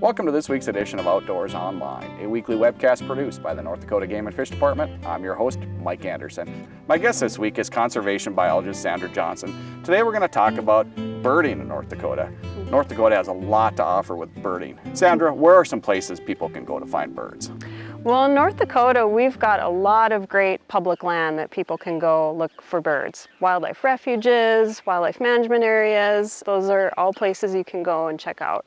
Welcome to this week's edition of Outdoors Online, a weekly webcast produced by the North Dakota Game and Fish Department. I'm your host, Mike Anderson. My guest this week is conservation biologist Sandra Johnson. Today we're going to talk about birding in North Dakota. North Dakota has a lot to offer with birding. Sandra, where are some places people can go to find birds? Well, in North Dakota, we've got a lot of great public land that people can go look for birds. Wildlife refuges, wildlife management areas, those are all places you can go and check out.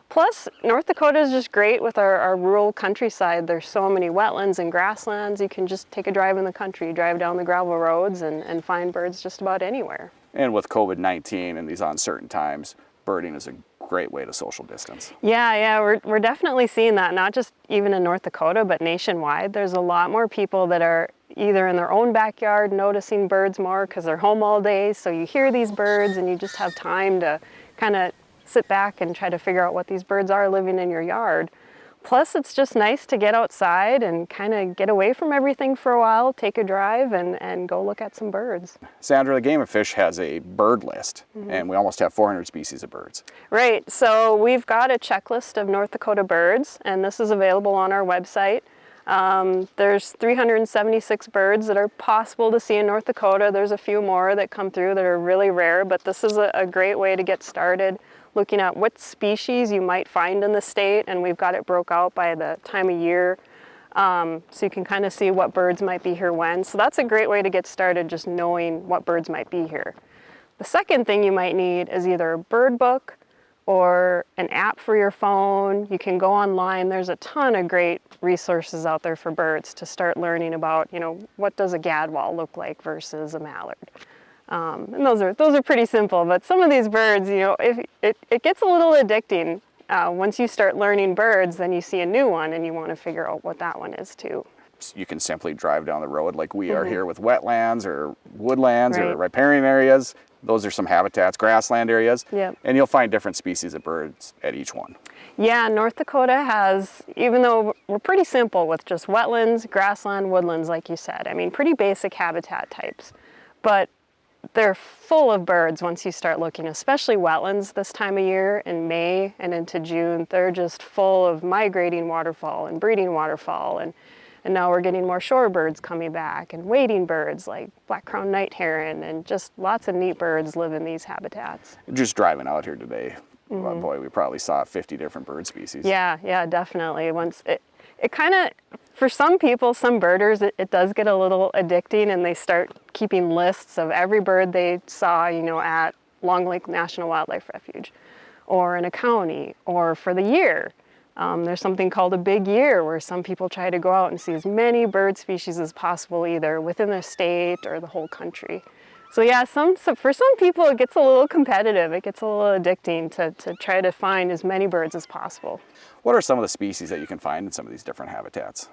Plus, North Dakota is just great with our rural countryside. There's so many wetlands and grasslands. You can just take a drive in the country, drive down the gravel roads and find birds just about anywhere. And with COVID-19 and these uncertain times, birding is a great way to social distance. Yeah, we're definitely seeing that, not just even in North Dakota, but nationwide. There's a lot more people that are either in their own backyard noticing birds more because they're home all day, so you hear these birds and you just have time to kind of sit back and try to figure out what these birds are living in your yard. Plus, it's just nice to get outside and kind of get away from everything for a while, take a drive and go look at some birds. Sandra, the Game and Fish has a bird list, and we almost have 400 species of birds. Right, so we've got a checklist of North Dakota birds, and this is available on our website. There's 376 birds that are possible to see in North Dakota. There's a few more that come through that are really rare, but this is a great way to get started looking at what species you might find in the state, and we've got it broke out by the time of year, so you can kind of see what birds might be here when. So that's a great way to get started, just knowing what birds might be here. The second thing you might need is either a bird book or an app for your phone. You can go online. There's a ton of great resources out there for birds to start learning about, what does a gadwall look like versus a mallard. And those are pretty simple, but some of these birds, if it gets a little addicting. Once you start learning birds, then you see a new one and you want to figure out what that one is too. You can simply drive down the road like we are here with wetlands or woodlands or Right. riparian areas. Those are some habitats, grassland areas, Yep. and you'll find different species of birds at each one. Yeah, North Dakota has, even though we're pretty simple with just wetlands, grassland, woodlands, like you said, pretty basic habitat types, but they're full of birds once you start looking, especially wetlands this time of year in May and into June. They're just full of migrating waterfowl and breeding waterfowl, and now we're getting more shorebirds coming back and wading birds like black-crowned night heron, and just lots of neat birds live in these habitats. Just driving out here today, well, boy, we probably saw 50 different bird species. Yeah, definitely. Once it kind of, for some people, some birders, it does get a little addicting, and they start keeping lists of every bird they saw, at Long Lake National Wildlife Refuge, or in a county, or for the year. There's something called a big year, where some people try to go out and see as many bird species as possible, either within the state or the whole country. So yeah, for some people it gets a little competitive. It gets a little addicting to try to find as many birds as possible. What are some of the species that you can find in some of these different habitats?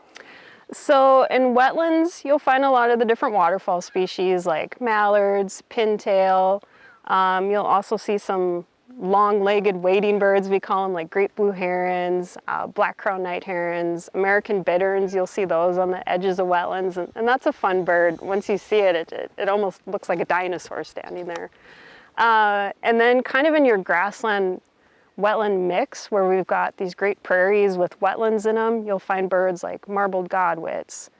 So in wetlands, you'll find a lot of the different waterfowl species like mallards, pintail. You'll also see some long-legged wading birds, we call them, like great blue herons, black-crowned night herons, American bitterns. You'll see those on the edges of wetlands, and that's a fun bird. Once you see it, it almost looks like a dinosaur standing there. And then kind of in your grassland wetland mix, where we've got these great prairies with wetlands in them, you'll find birds like marbled godwits,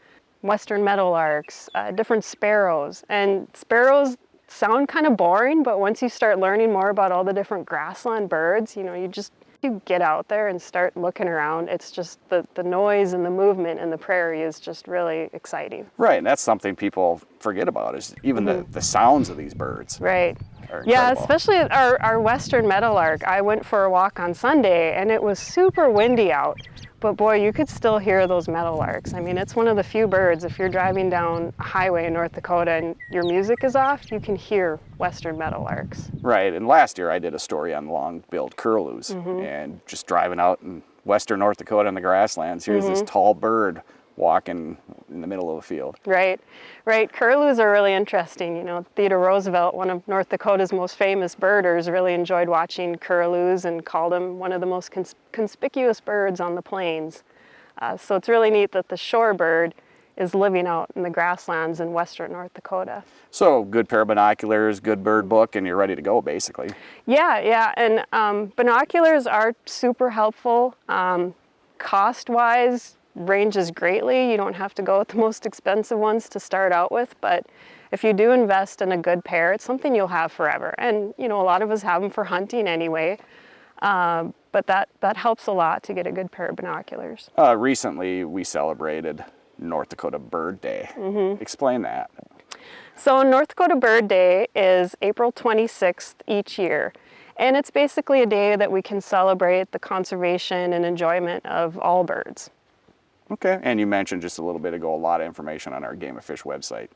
western meadowlarks, different sparrows. And sparrows sound kind of boring, but once you start learning more about all the different grassland birds, you get out there and start looking around. It's just the noise and the movement in the prairie is just really exciting. Right, and that's something people forget about, is even the sounds of these birds. Right. are Yeah, incredible. especially our western meadowlark. I went for a walk on Sunday and it was super windy out, but boy, you could still hear those meadowlarks. It's one of the few birds, if you're driving down a highway in North Dakota and your music is off, you can hear western meadowlarks. Right, and last year I did a story on long-billed curlews, and just driving out in western North Dakota in the grasslands, here's this tall bird walking in the middle of a field. Right. Curlews are really interesting. Theodore Roosevelt, one of North Dakota's most famous birders, really enjoyed watching curlews and called him one of the most conspicuous birds on the plains. So it's really neat that the shorebird is living out in the grasslands in western North Dakota. So good pair of binoculars, good bird book, and you're ready to go basically. Yeah, and binoculars are super helpful. Cost-wise, ranges greatly. You don't have to go with the most expensive ones to start out with, but if you do invest in a good pair, it's something you'll have forever. And you know, a lot of us have them for hunting anyway, but that helps a lot to get a good pair of binoculars. Recently, we celebrated North Dakota Bird Day. Explain that. So North Dakota Bird Day is April 26th each year. And it's basically a day that we can celebrate the conservation and enjoyment of all birds. Okay, and you mentioned just a little bit ago a lot of information on our Game and Fish website.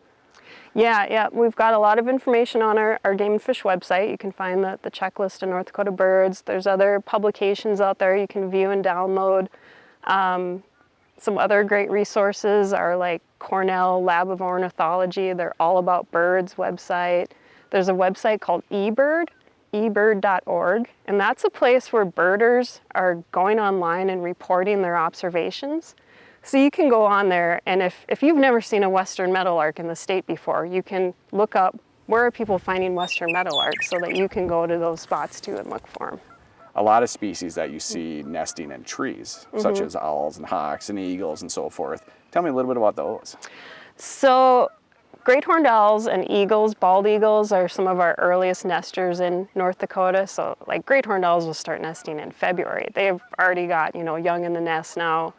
Yeah, we've got a lot of information on our Game and Fish website. You can find the checklist of North Dakota birds. There's other publications out there you can view and download. Some other great resources are like Cornell Lab of Ornithology. They're all about birds website. There's a website called eBird, ebird.org, and that's a place where birders are going online and reporting their observations. So you can go on there, and if you've never seen a western meadowlark in the state before, you can look up where are people finding western meadowlarks so that you can go to those spots too and look for them. A lot of species that you see nesting in trees, such as owls and hawks and eagles and so forth. Tell me a little bit about those. So great horned owls and eagles, bald eagles, are some of our earliest nesters in North Dakota. So like great horned owls will start nesting in February. They've already got, young in the nest now.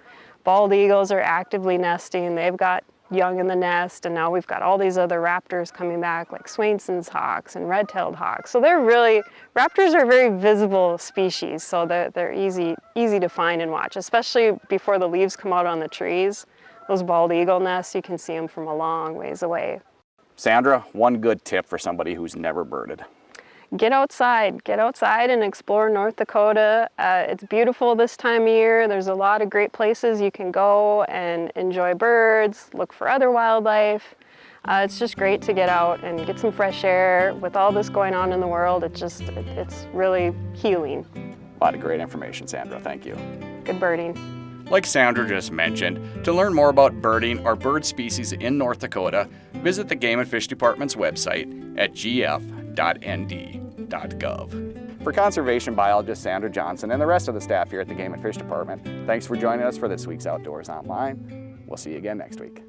Bald eagles are actively nesting. They've got young in the nest, and now we've got all these other raptors coming back, like Swainson's hawks and red-tailed hawks. So raptors are a very visible species, so they're easy to find and watch, especially before the leaves come out on the trees. Those bald eagle nests, you can see them from a long ways away. Sandra, one good tip for somebody who's never birded. Get outside and explore North Dakota. It's beautiful this time of year. There's a lot of great places you can go and enjoy birds, look for other wildlife. It's just great to get out and get some fresh air. With all this going on in the world, it's really healing. A lot of great information, Sandra. Thank you. Good birding. Like Sandra just mentioned, to learn more about birding or bird species in North Dakota, visit the Game and Fish Department's website at gf.nd.gov. For conservation biologist Sandra Johnson and the rest of the staff here at the Game and Fish Department, thanks for joining us for this week's Outdoors Online. We'll see you again next week.